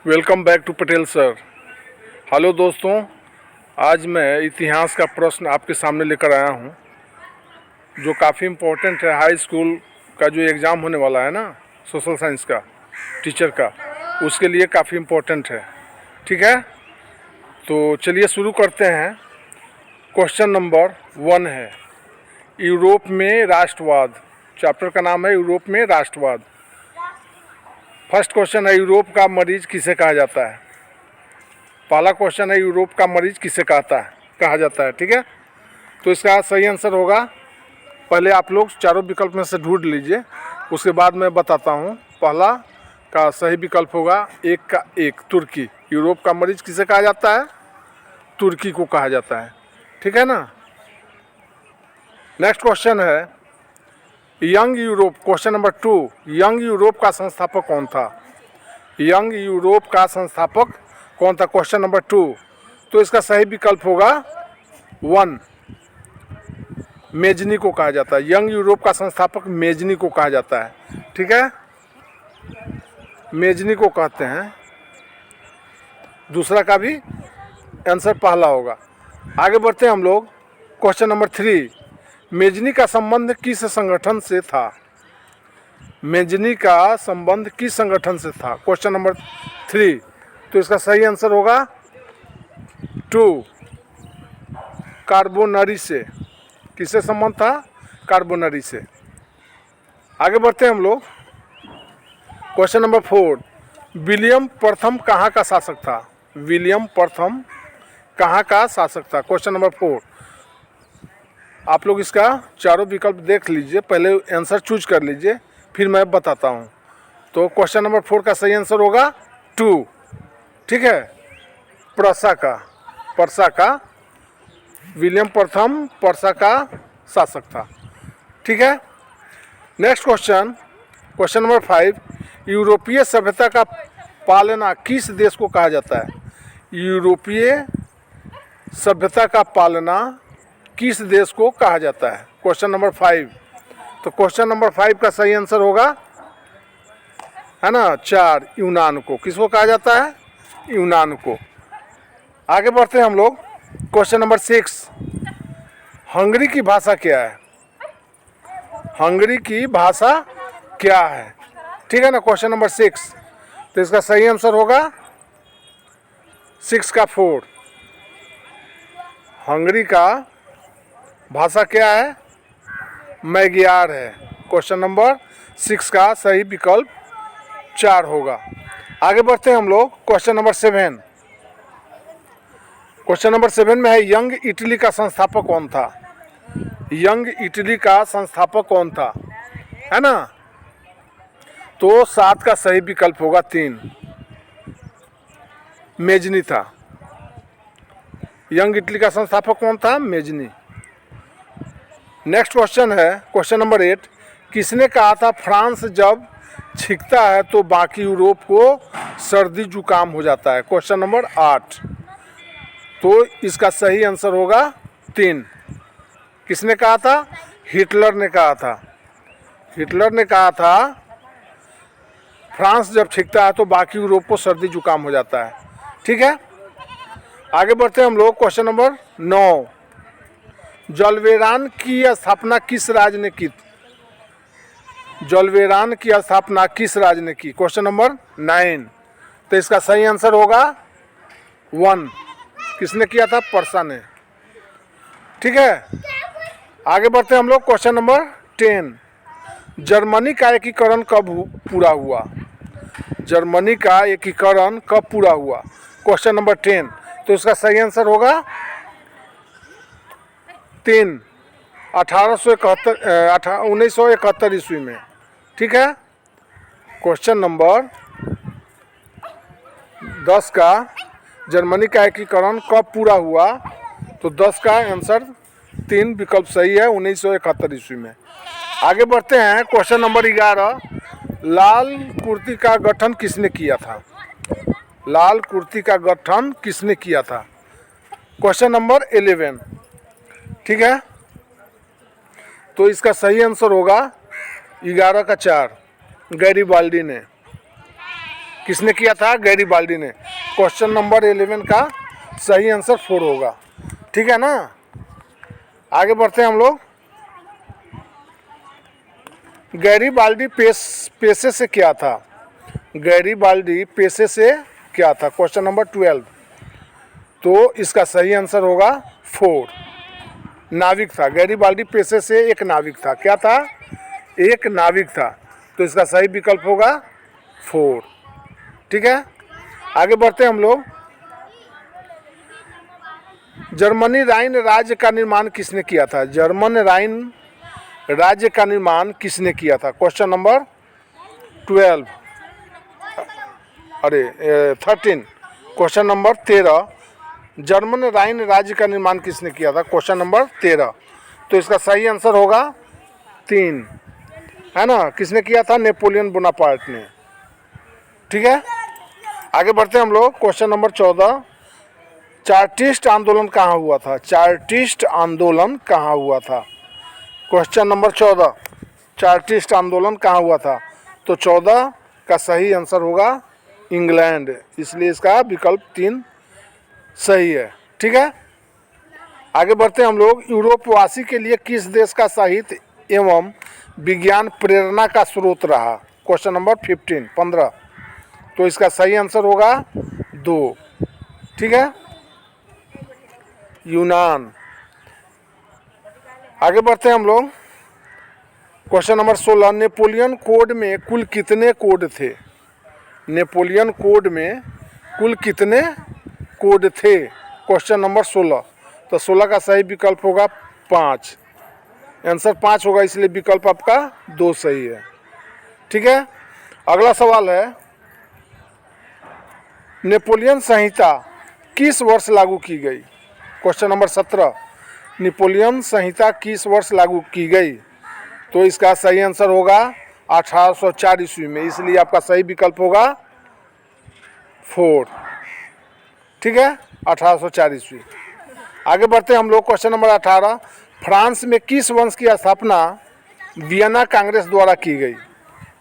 Welcome back to Patel sir. Hello दोस्तों, आज मैं इतिहास का प्रश्न आपके सामने लेकर आया हूं, जो काफ़ी इम्पोर्टेंट है। हाई स्कूल का जो एग्ज़ाम होने वाला है ना, सोशल साइंस का, टीचर का, उसके लिए काफ़ी इम्पोर्टेंट है। ठीक है, तो चलिए शुरू करते हैं। क्वेश्चन नंबर 1 है, यूरोप में राष्ट्रवाद। चैप्टर का नाम है यूरोप में राष्ट्रवाद। फर्स्ट क्वेश्चन है, यूरोप का मरीज किसे कहा जाता है। पहला क्वेश्चन है, यूरोप का मरीज किसे कहा जाता है। ठीक है, तो इसका सही आंसर होगा, पहले आप लोग चारों विकल्प में से ढूंढ लीजिए, उसके बाद मैं बताता हूँ। पहला का सही विकल्प होगा 1 का 1, तुर्की। यूरोप का मरीज किसे कहा जाता है, तुर्की को कहा जाता है। ठीक है ना। नेक्स्ट क्वेश्चन है, young Europe. Question number 2, young Europe का संस्थापक कौन था। यंग यूरोप का संस्थापक कौन था, क्वेश्चन नंबर 2। तो इसका सही विकल्प होगा 1, मेजनी को कहा जाता है। यंग यूरोप का संस्थापक मेजनी को कहा जाता है। ठीक है, मेजनी को कहते हैं। दूसरा का भी आंसर पहला होगा। आगे बढ़ते हैं हम लोग। क्वेश्चन नंबर 3, मेजनी का संबंध किस संगठन से था। मेजनी का संबंध किस संगठन से था, क्वेश्चन नंबर 3। तो इसका सही आंसर होगा 2, कार्बोनरी से। किससे संबंध था, कार्बोनरी से। आगे बढ़ते हैं हम लोग। क्वेश्चन नंबर 4, विलियम प्रथम कहाँ का शासक था। विलियम प्रथम कहाँ का शासक था, क्वेश्चन नंबर 4। आप लोग इसका चारों विकल्प देख लीजिए, पहले आंसर चूज कर लीजिए, फिर मैं बताता हूँ। तो क्वेश्चन नंबर 4 का सही आंसर होगा 2। ठीक है, पर्सा का विलियम प्रथम पर्सा का शासक था। ठीक है। नेक्स्ट क्वेश्चन, क्वेश्चन नंबर 5, यूरोपीय सभ्यता का पालना किस देश को कहा जाता है। यूरोपीय सभ्यता का पालना किस देश को कहा जाता है, क्वेश्चन नंबर 5। तो क्वेश्चन नंबर 5 का सही आंसर होगा, है ना, 4, यूनान को। किसको कहा जाता है, यूनान को। आगे बढ़ते हैं हम लोग। क्वेश्चन नंबर 6, हंगरी की भाषा क्या है। हंगरी की भाषा क्या है। ठीक है ना, क्वेश्चन नंबर 6। तो इसका सही आंसर होगा 6 का 4। हंगरी का भाषा क्या है, मैगियार है। क्वेश्चन नंबर 6 का सही विकल्प 4 होगा। आगे बढ़ते हैं हम लोग। Question number 7। क्वेश्चन नंबर 7 में है, यंग इटली का संस्थापक कौन था। यंग इटली का संस्थापक कौन था, है ना। तो 7 का सही विकल्प होगा 3, मेजनी था। यंग इटली का संस्थापक कौन था, मेजनी। नेक्स्ट क्वेश्चन है, क्वेश्चन नंबर 8, किसने कहा था फ्रांस जब छींकता है तो बाकी यूरोप को सर्दी जुकाम हो जाता है, क्वेश्चन नंबर 8। तो इसका सही आंसर होगा 3। किसने कहा था, हिटलर ने कहा था। हिटलर ने कहा था फ्रांस जब छींकता है तो बाकी यूरोप को सर्दी जुकाम हो जाता है। ठीक है, आगे बढ़ते हैं हम लोग। क्वेश्चन नंबर 9, जलवेरान की स्थापना किस राज्य ने की। जलवेरान की स्थापना किस राज्य ने की, क्वेश्चन नंबर 9। तो इसका सही आंसर होगा 1, किसने किया था, पर्सा ने। ठीक है, आगे बढ़ते हैं हम लोग। क्वेश्चन नंबर 10, जर्मनी का एकीकरण कब पूरा हुआ। जर्मनी का एकीकरण कब पूरा हुआ, क्वेश्चन नंबर 10। तो इसका सही आंसर होगा 3, 1971 ईस्वी में। ठीक है, क्वेश्चन नंबर 10 का जर्मनी का एकीकरण कब पूरा हुआ, तो 10 का आंसर 3 विकल्प सही है, 1971 ईस्वी में। आगे बढ़ते हैं। क्वेश्चन नंबर 11, लाल कुर्ती का गठन किसने किया था। लाल कुर्ती का गठन किसने किया था, क्वेश्चन नंबर 11। ठीक है, तो इसका सही आंसर होगा 11 का 4, गैरीबाल्डी ने। किसने किया था? गैरीबाल्डी ने। क्वेश्चन नंबर 11 का सही आंसर 4 होगा। ठीक है ना। आगे बढ़ते हैं हम लोग। गैरीबाल्डी पेशे से क्या था? गैरीबाल्डी पेशे से क्या था? Question number 12। तो इसका सही आंसर होगा 4, नाविक था। गैरीबाल्डी पेशे से एक नाविक था। क्या था? एक नाविक था। तो इसका सही विकल्प होगा 4। ठीक है। आगे बढ़ते हैं हम लोग। जर्मनी राइन राज्य का निर्माण किसने किया था? जर्मन राइन राज्य का निर्माण किसने किया था? Question number 12 13। Question number 13, German Rhine राज्य का निर्माण किसने किया था? Question number 13। तो इसका सही आंसर होगा 3, है ना। किसने किया था? नेपोलियन बोनापार्ट ने। ठीक है। आगे बढ़ते हैं हम लोग। क्वेश्चन नंबर 14, चार्टिस्ट आंदोलन कहाँ हुआ था? चार्टिस्ट आंदोलन कहाँ हुआ था? क्वेश्चन नंबर 14, चार्टिस्ट आंदोलन कहाँ हुआ था? तो 14 का सही आंसर होगा इंग्लैंड, इसलिए इसका विकल्प 3 सही है। ठीक है। आगे बढ़ते हैं हम लोग। यूरोपवासी के लिए किस देश का साहित्य एवं विज्ञान प्रेरणा का स्रोत रहा? Question number 15। तो इसका सही आंसर होगा 2। ठीक है, यूनान। आगे बढ़ते हैं हम लोग। क्वेश्चन नंबर 16, नेपोलियन कोड में कुल कितने कोड थे? नेपोलियन कोड में कुल कितने कोड थे? Question number 16। तो 16 का सही विकल्प होगा 5। आंसर 5 होगा, इसलिए विकल्प आपका 2 सही है। ठीक है। अगला सवाल है, नेपोलियन संहिता किस वर्ष लागू की गई? क्वेश्चन नंबर 17, नेपोलियन संहिता किस वर्ष लागू की गई? तो इसका सही आंसर होगा 1804 ईस्वी में, इसलिए आपका सही विकल्प होगा 4। ठीक है, 1804 ईस्वी। आगे बढ़ते हैं हम लोग। क्वेश्चन नंबर 18, फ्रांस में किस वंश की स्थापना वियना कांग्रेस द्वारा की गई?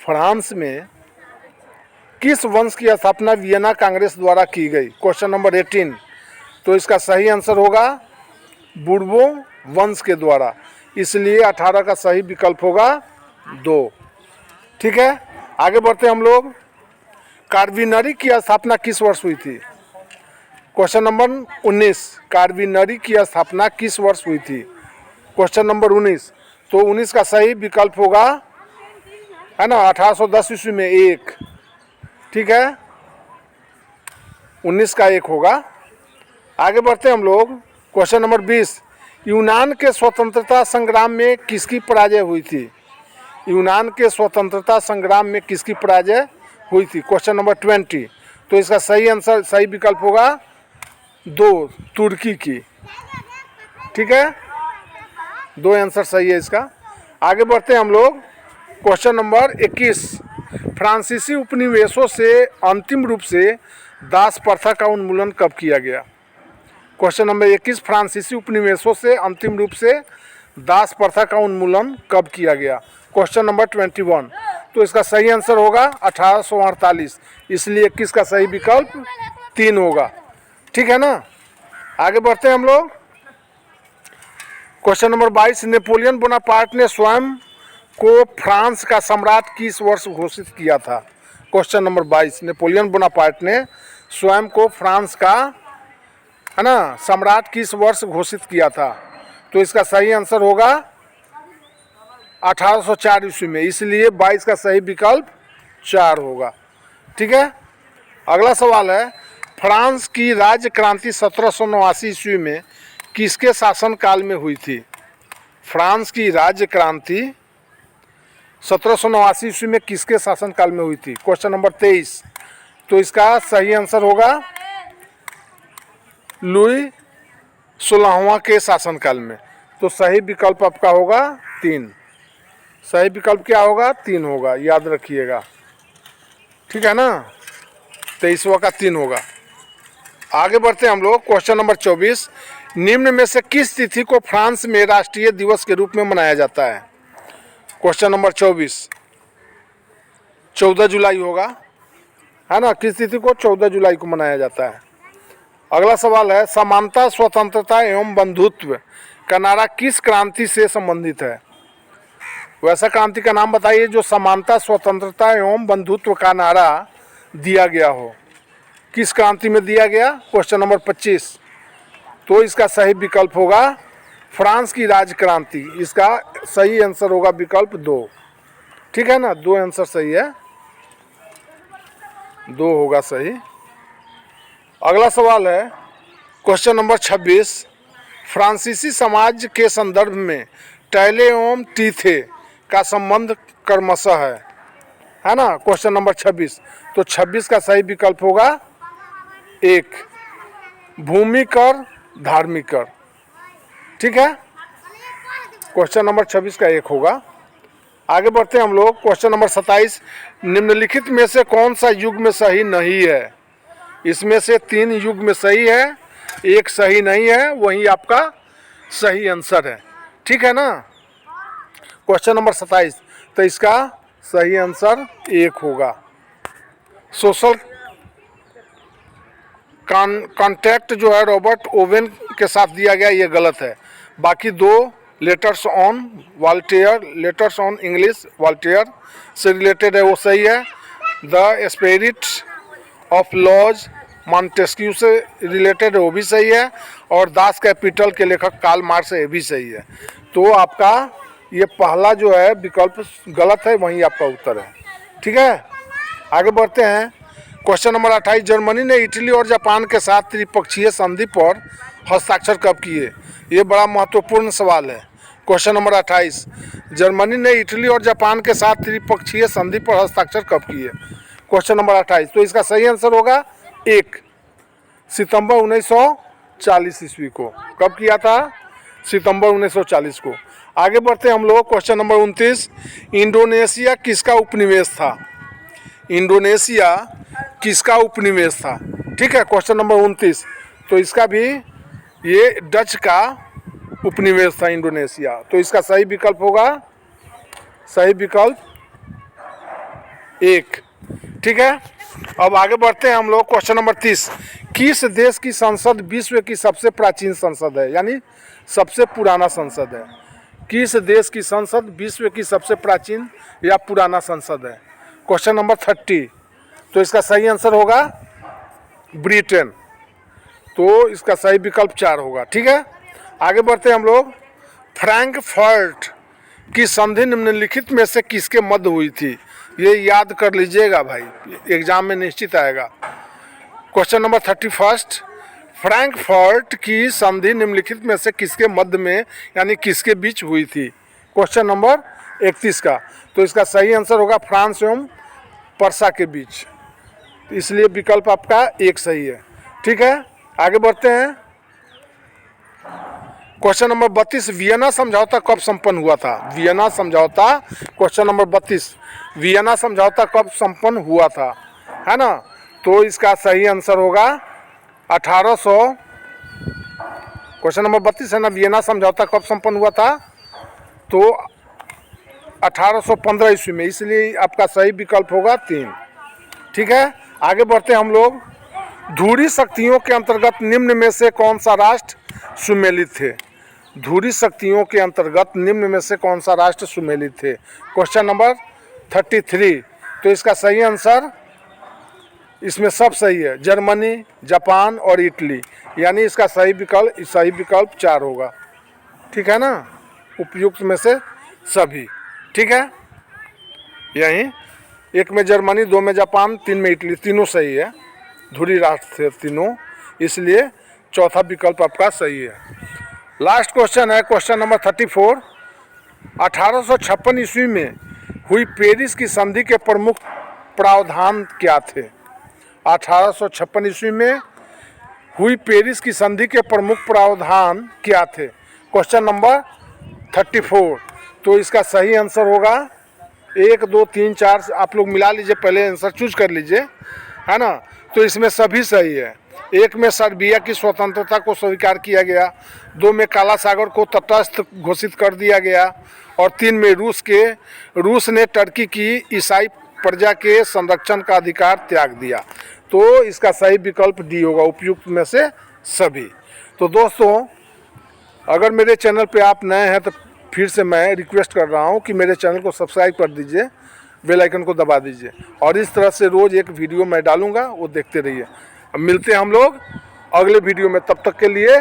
फ्रांस में किस वंश की स्थापना वियना कांग्रेस द्वारा की गई? Question number 18। तो इसका सही आंसर होगा बुर्बो वंश के द्वारा, इसलिए 18 का सही विकल्प होगा 2। ठीक है। आगे बढ़ते हैं हम लोग। कार्बिनरी की स्थापना किस वर्ष हुई थी? क्वेश्चन नंबर 19, कार्बिनरी की स्थापना किस वर्ष हुई थी? Question number 19। तो 19 का सही विकल्प होगा, है ना, 1810 ईस्वी में 1। ठीक है, 19 का 1 होगा। आगे बढ़ते हैं हम लोग। क्वेश्चन नंबर 20, यूनान के स्वतंत्रता संग्राम में किसकी पराजय हुई थी? यूनान के स्वतंत्रता संग्राम में किसकी पराजय हुई थी? Question number 20। तो इसका सही आंसर, सही विकल्प होगा 2, तुर्की की। ठीक है, 2 आंसर सही है इसका। आगे बढ़ते हैं हम लोग। क्वेश्चन नंबर 21, फ्रांसीसी उपनिवेशों से अंतिम रूप से दास प्रथा का उन्मूलन कब किया गया? क्वेश्चन नंबर 21, फ्रांसीसी उपनिवेशों से अंतिम रूप से दास प्रथा का उन्मूलन कब किया गया? Question number 21। तो इसका सही आंसर होगा 1848, इसलिए 21 का सही विकल्प 3 होगा। ठीक है ना। आगे बढ़ते हैं हम लोग। क्वेश्चन नंबर 22, नेपोलियन बोनापार्ट ने स्वयं को फ्रांस का सम्राट किस वर्ष घोषित किया था? क्वेश्चन नंबर 22, नेपोलियन बोनापार्ट ने स्वयं को फ्रांस का, है ना, सम्राट किस वर्ष घोषित किया था? तो इसका सही आंसर होगा 1804 ईस्वी में, इसलिए 22 का सही विकल्प 4 होगा। ठीक है। अगला सवाल है, फ्रांस की राज्य क्रांति 1789 ईस्वी में किसके शासनकाल में हुई थी? फ्रांस की राज्य क्रांति 1789 ईस्वी में किसके शासनकाल में हुई थी? Question number 23। तो इसका सही आंसर होगा लुई 16वां के शासनकाल में। तो सही विकल्प आपका होगा 3। सही विकल्प क्या होगा? 3 होगा, याद रखिएगा। ठीक है ना, 23वां का 3 होगा। आगे बढ़ते हैं हम लोग। क्वेश्चन नंबर 24, निम्न में से किस तिथि को फ्रांस में राष्ट्रीय दिवस के रूप में मनाया जाता है? क्वेश्चन नंबर 24, 14 जुलाई होगा। है ना, किस तिथि को? 14 जुलाई को मनाया जाता है। अगला सवाल है, समानता, स्वतंत्रता एवं बंधुत्व का नारा किस क्रांति से संबंधित है? वैसा क्रांति का नाम बताइए जो समानता, स्वतंत्रता एवं बंधुत्व का नारा दिया गया हो। किस क्रांति में दिया गया? Question number 25। तो इसका सही विकल्प होगा फ्रांस की राजक्रांति। इसका सही आंसर होगा विकल्प 2। ठीक है ना, 2 आंसर सही है, 2 होगा सही। अगला सवाल है क्वेश्चन नंबर 26। फ्रांसीसी समाज के संदर्भ में टैले एवं टीथे का संबंध क्रमशः है ना, क्वेश्चन नंबर 26। तो 26 का सही विकल्प होगा 1, भूमि कर, धार्मिक कर। ठीक है, क्वेश्चन नंबर 26 का 1 होगा। आगे बढ़ते हैं हम लोग। क्वेश्चन नंबर 27, निम्नलिखित में से कौन सा युग में सही नहीं है? इसमें से 3 युग में सही है, 1 सही नहीं है, वही आपका सही आंसर है। ठीक है ना, क्वेश्चन नंबर 27। तो इसका सही आंसर 1 होगा। सोशल कॉन्टैक्ट जो है रॉबर्ट ओवेन के साथ दिया गया, ये गलत है। बाकी 2 letters on Voltaire, letters on English Voltaire से रिलेटेड है, वो सही है। The spirit of laws Montesquieu से रिलेटेड है, वो भी सही है। और दास कैपिटल के लेखक कार्ल मार्क्स है, ये भी सही है। तो आपका ये पहला जो है विकल्प गलत है, वही आपका उत्तर है। ठीक है, आगे बढ़ते हैं। क्वेश्चन नंबर 28, जर्मनी ने इटली और जापान के साथ त्रिपक्षीय संधि पर हस्ताक्षर कब किए? ये बड़ा महत्वपूर्ण सवाल है। क्वेश्चन नंबर 28, जर्मनी ने इटली और जापान के साथ त्रिपक्षीय संधि पर हस्ताक्षर कब किए? Question number 28। तो इसका सही आंसर होगा 1, सितंबर 1940 ईस्वी को। कब किया था? सितंबर 1940 को। आगे बढ़ते हैं हम लोग। क्वेश्चन नंबर 29, इंडोनेशिया किसका उपनिवेश था? इंडोनेशिया किसका उपनिवेश था? ठीक है, क्वेश्चन नंबर 29। तो इसका भी ये डच का उपनिवेश था इंडोनेशिया। तो इसका सही विकल्प होगा, सही विकल्प 1। ठीक है, अब आगे बढ़ते हैं हम लोग। क्वेश्चन नंबर 30, किस देश की संसद विश्व की सबसे प्राचीन संसद है, यानी सबसे पुराना संसद है? किस देश की संसद विश्व की सबसे प्राचीन या पुराना संसद है? Question number 30। तो इसका सही आंसर होगा ब्रिटेन। तो इसका सही विकल्प 4 होगा। ठीक है, आगे बढ़ते हैं हम लोग। फ्रैंकफर्ट की संधि निम्नलिखित में से किसके मध्य हुई थी? ये याद कर लीजिएगा भाई, एग्जाम में निश्चित आएगा। क्वेश्चन नंबर 31, फ्रैंकफर्ट की संधि निम्नलिखित में से किसके मध्य में यानी किसके बीच हुई थी? क्वेश्चन नंबर 31 का। तो इसका सही आंसर होगा फ्रांस एवं पर्सा के बीच। इसलिए विकल्प आपका 1 सही है। ठीक है, आगे बढ़ते हैं। क्वेश्चन नंबर 32, वियना समझौता कब संपन्न हुआ था? वियना समझौता, क्वेश्चन नंबर 32, वियना समझौता कब संपन्न हुआ था, है ना? तो इसका सही आंसर होगा 1800। क्वेश्चन नंबर 32 है ना, वियना समझौता कब संपन्न हुआ था? तो 1815 ईस्वी में। इसलिए आपका सही विकल्प होगा 3। ठीक है, आगे बढ़ते हैं हम लोग। धुरी शक्तियों के अंतर्गत निम्न में से कौन सा राष्ट्र सुमेलित थे? धुरी शक्तियों के अंतर्गत निम्न में से कौन सा राष्ट्र सुमेलित थे? Question number 33। तो इसका सही आंसर, इसमें सब सही है, जर्मनी, जापान और इटली, यानी इसका सही विकल्प 4 होगा। ठीक है ना, उपयुक्त में से सभी। ठीक है, यही 1 में जर्मनी, 2 में जापान, 3 में इटली, तीनों सही है, धुरी राष्ट्र थे तीनों, इसलिए चौथा विकल्प आपका सही है। लास्ट क्वेश्चन है क्वेश्चन नंबर 34। 1856 ईस्वी में हुई पेरिस की संधि के प्रमुख प्रावधान क्या थे? 1856 ईस्वी में हुई पेरिस की संधि के प्रमुख प्रावधान क्या थे? Question number 34। तो इसका सही आंसर होगा 1, 2, 3, 4, आप लोग मिला लीजिए, पहले आंसर चूज कर लीजिए, है ना? तो इसमें सभी सही है। 1 में सर्बिया की स्वतंत्रता को स्वीकार किया गया, 2 में काला सागर को तटस्थ घोषित कर दिया गया, और 3 में रूस ने टर्की की ईसाई प्रजा के संरक्षण का अधिकार त्याग दिया। तो इसका सही विकल्प डी होगा, उपयुक्त में से सभी। तो दोस्तों, अगर मेरे चैनल पे आप नए हैं तो फिर से मैं रिक्वेस्ट कर रहा हूँ कि मेरे चैनल को सब्सक्राइब कर दीजिए, बेल आइकन को दबा दीजिए, और इस तरह से रोज़ एक वीडियो मैं डालूँगा, वो देखते रहिए। अब मिलते हैं हम लोग अगले वीडियो में, तब तक के लिए